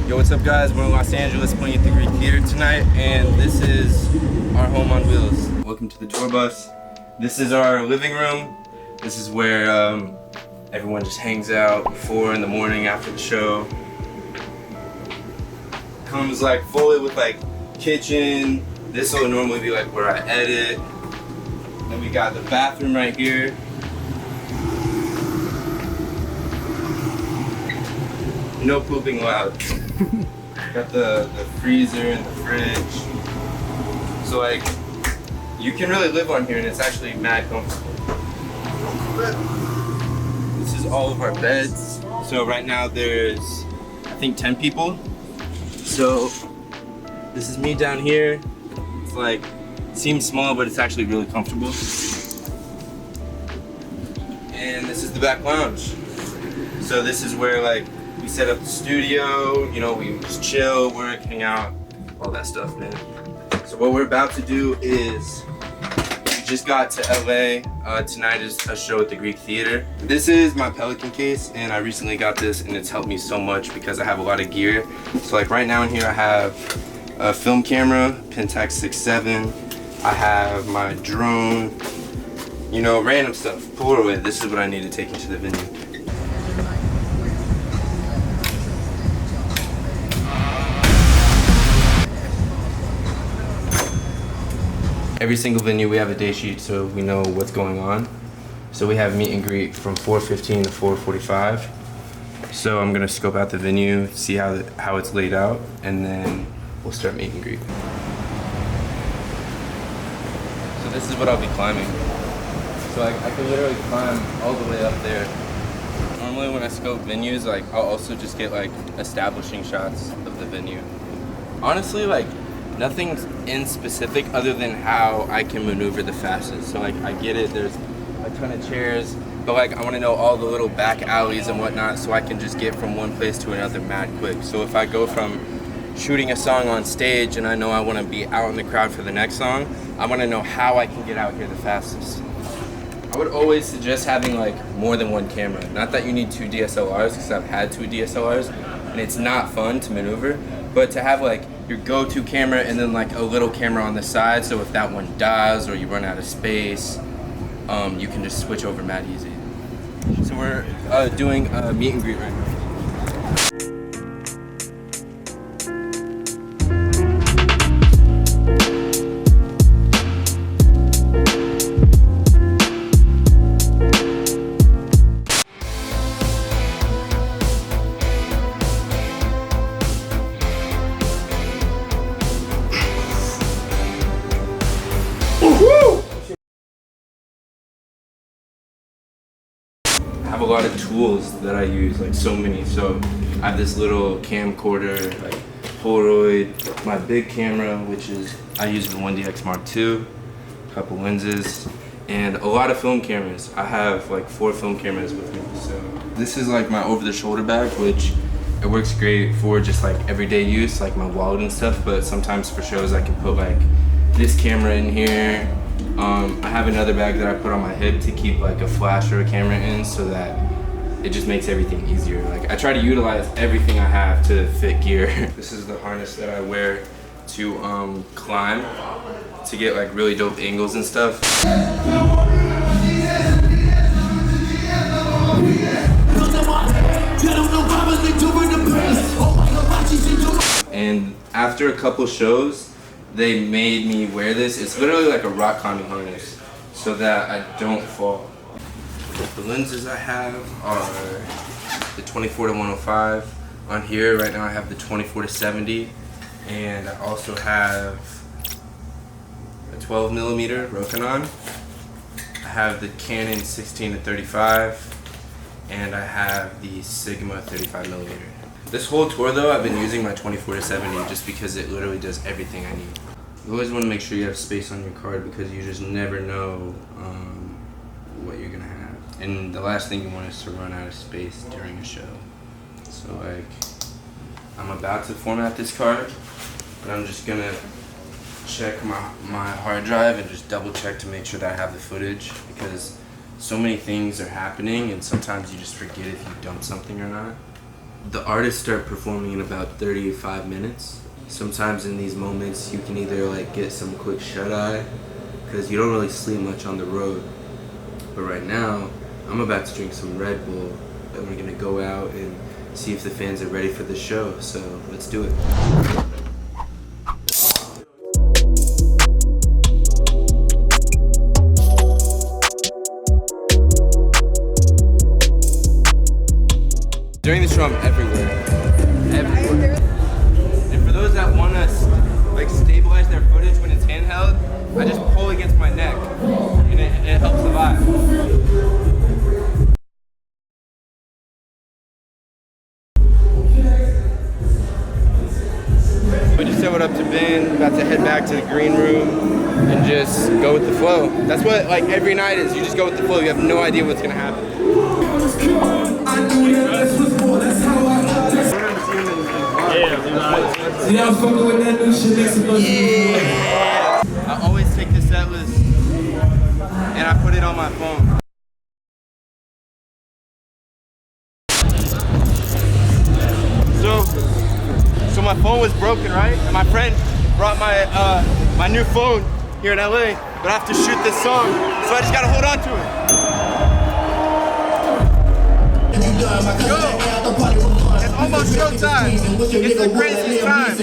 Yo, what's up guys? We're in Los Angeles playing at the Greek Theater tonight, and this is our home on wheels. Welcome to the tour bus. This is our living room. This is where everyone just hangs out before, in the morning, after the show. Comes like fully with like kitchen. This will normally be like where I edit. Then we got the bathroom right here. No pooping allowed. Got the freezer and the fridge. So like, you can really live on here and it's actually mad comfortable. This is all of our beds. So right now there's, I think 10 people. So this is me down here. It's like, seems small, but it's actually really comfortable. And this is the back lounge. So this is where like, we set up the studio, you know, we just chill, work, hang out, all that stuff, man. So what we're about to do is, we just got to LA. Tonight is a show at the Greek Theater. This is my Pelican case, and I recently got this, and it's helped me so much because I have a lot of gear. So like right now in here I have a film camera, Pentax 6.7. I have my drone, you know, random stuff. Polaroid, this is what I need to take into the venue. Every single venue we have a day sheet so we know what's going on. So we have meet and greet from 4:15 to 4:45. So I'm gonna scope out the venue, see how it's laid out, and then we'll start meet and greet. So this is what I'll be climbing. So I can literally climb all the way up there. Normally when I scope venues, like I'll also just get like establishing shots of the venue. Honestly, like nothing's in specific other than how I can maneuver the fastest. So like I get it, there's a ton of chairs, but like I want to know all the little back alleys and whatnot so I can just get from one place to another mad quick. So if I go from shooting a song on stage and I know I want to be out in the crowd for the next song, I want to know how I can get out here the fastest. I would always suggest having like more than one camera. Not that you need 2 DSLRs, because I've had 2 DSLRs and it's not fun to maneuver, but to have like your go-to camera and then like a little camera on the side, so if that one dies or you run out of space, you can just switch over mad easy. So we're doing a meet and greet right now. I have a lot of tools that I use, like so many. So I have this little camcorder, like Polaroid, my big camera, which is, I use the 1DX Mark II, a couple lenses, and a lot of film cameras. I have like 4 film cameras with me. So this is like my over-the-shoulder bag, which it works great for just like everyday use, like my wallet and stuff, but sometimes for shows I can put like this camera in here. I have another bag that I put on my hip to keep like a flash or a camera in so that it just makes everything easier. Like I try to utilize everything I have to fit gear. This is the harness that I wear to climb, to get like really dope angles and stuff. And after a couple shows, they made me wear this. It's literally like a rock climbing harness so that I don't fall. The lenses I have are the 24 to 105. On here right now I have the 24 to 70, and I also have a 12mm Rokinon. I have the Canon 16 to 35, and I have the Sigma 35mm. This whole tour though, I've been using my 24 to 70 just because it literally does everything I need. You always want to make sure you have space on your card because you just never know what you're gonna have. And the last thing you want is to run out of space during a show. So like, I'm about to format this card, but I'm just gonna check my hard drive and just double check to make sure that I have the footage, because so many things are happening and sometimes you just forget if you dumped something or not. The artists start performing in about 35 minutes. Sometimes in these moments you can either like get some quick shut-eye because you don't really sleep much on the road. But right now, I'm about to drink some Red Bull and we're gonna go out and see if the fans are ready for the show. So let's do it. During the show, I'm everywhere. And for those that want to like stabilize their footage when it's handheld, I just pull against my neck, and it helps the vibe. We just said what up to Ben, about to head back to the green room and just go with the flow. That's what like every night is, you just go with the flow, you have no idea what's gonna happen. Yeah. I always take the set list and I put it on my phone. So my phone was broken, right? And my friend brought my my new phone here in LA, but I have to shoot this song, so I just gotta hold on to it. Yo, it's almost showtime. It's the craziest time.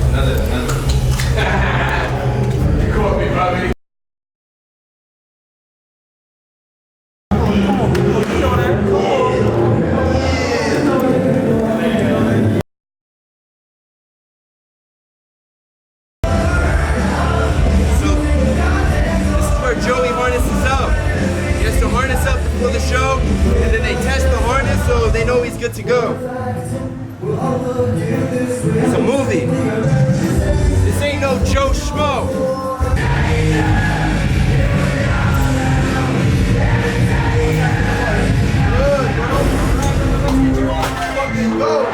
Another. You caught me, Bobby. The show, and then they test the harness so they know he's good to go. It's a movie. This ain't no Joe Schmo. Go.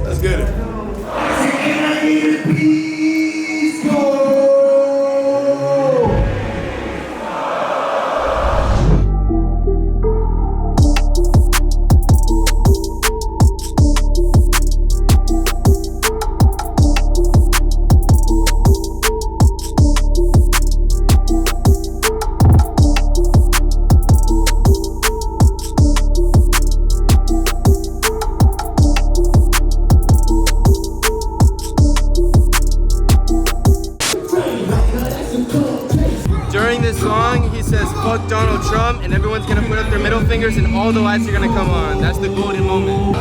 Let's get it. During this song, he says, "Fuck Donald Trump," and everyone's gonna put up their middle fingers and all the lights are gonna come on. That's the golden moment. I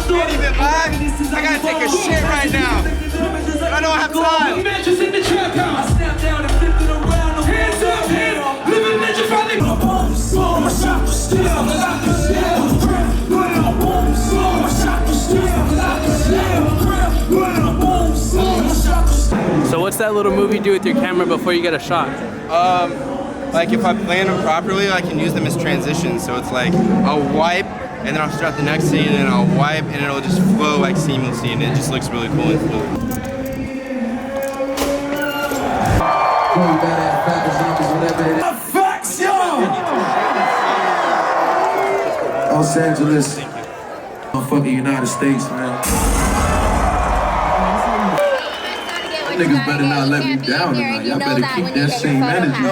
can't even vibe. I gotta take a shit right now. I don't have time. So what's that little move you do with your camera before you get a shot? Like if I plan them properly, I can use them as transitions. So it's like I'll wipe, and then I'll start the next scene, and then I'll wipe, and it'll just flow like seamlessly, and it just looks really cool and fluid. Los Angeles, motherfucking United States, man. Niggas better not let me down tonight. Y'all better keep that same energy.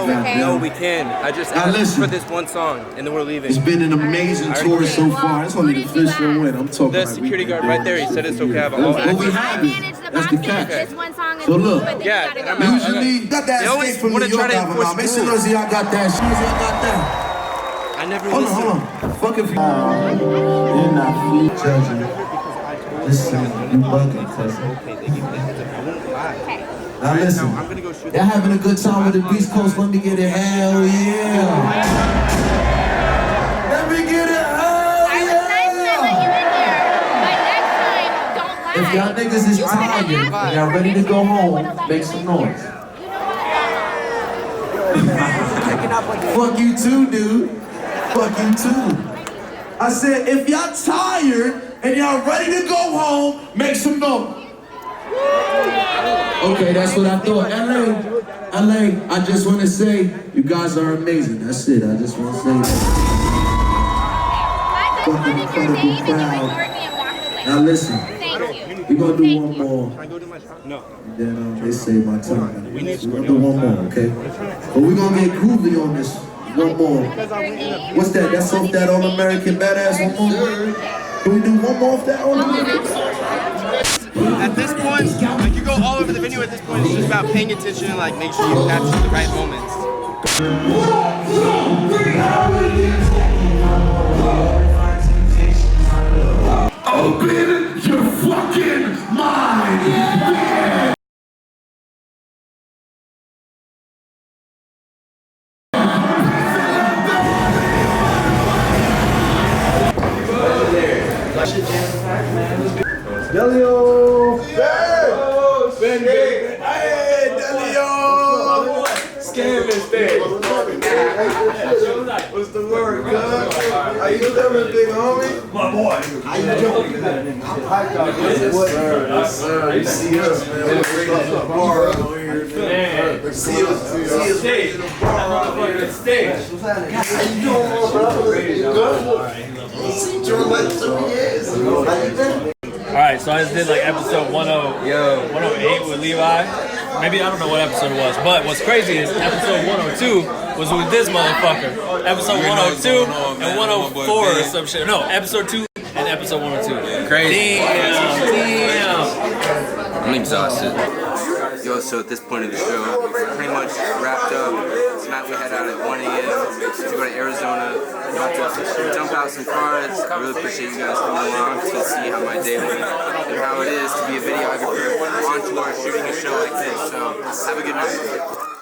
No, we can. I just asked for this one song, and then we're leaving. It's been an amazing tour so far. It's only the first show win. I'm talking the security guard right there, he said it's okay to have all access. What we have is, that's the catch. So look, yeah, usually, got that escape from New York album. Make sure y'all got that. Y'all got that. I never Hold on. Fuck if you... They're not free judging. Listen, you bugging, cousin. Now listen, they're having a good time with the Beast Coast. Let me get it, hell yeah. Let me get it, hell yeah. I was nice when I let you in here, but next time, don't If y'all niggas is tired and y'all ready to go home, make some noise. Fuck you too, dude. Fuck you too. I said, if y'all tired and y'all ready to go home, make some noise. Okay, that's what I thought. LA, I just want to say, you guys are amazing. That's it. I just want to say that. Fucking incredible crowd. Now listen, we're gonna do one more. No. Then they say my time. We're gonna do one more, okay? But we're gonna get groovy on this. One more. What's that? That's off that All-American Badass one more? Can we do one more of that All-American? At this point, like you go all over the video at this point, it's just about paying attention and like make sure you capture the right moments. Open your fucking mind! Yeah. Delio! Hey! Hey, Delio! Scam this thing. What's the word, cuz? How you doing, big homie? My boy. How you doing? Yes, sir. You see us, man. We're bringing the bar over here, man. See us bringing the bar over here. How you doing, bro? Good? See you in like 2 years. How you been? Alright, so I just did like episode 108 with Levi. Maybe I don't know what episode it was, but what's crazy is episode 102 was with this motherfucker. Episode 102 and 104 or some shit. No, episode 2 and episode 102. Crazy. Damn. I'm exhausted. Yo, so at this point of the show, we're pretty much wrapped up. Tonight we head out at 1 a.m. to go to Arizona. About to dump out some cards. I really appreciate you guys coming along to see how my day went and how it is to be a videographer on tour shooting a show like this. So have a good night.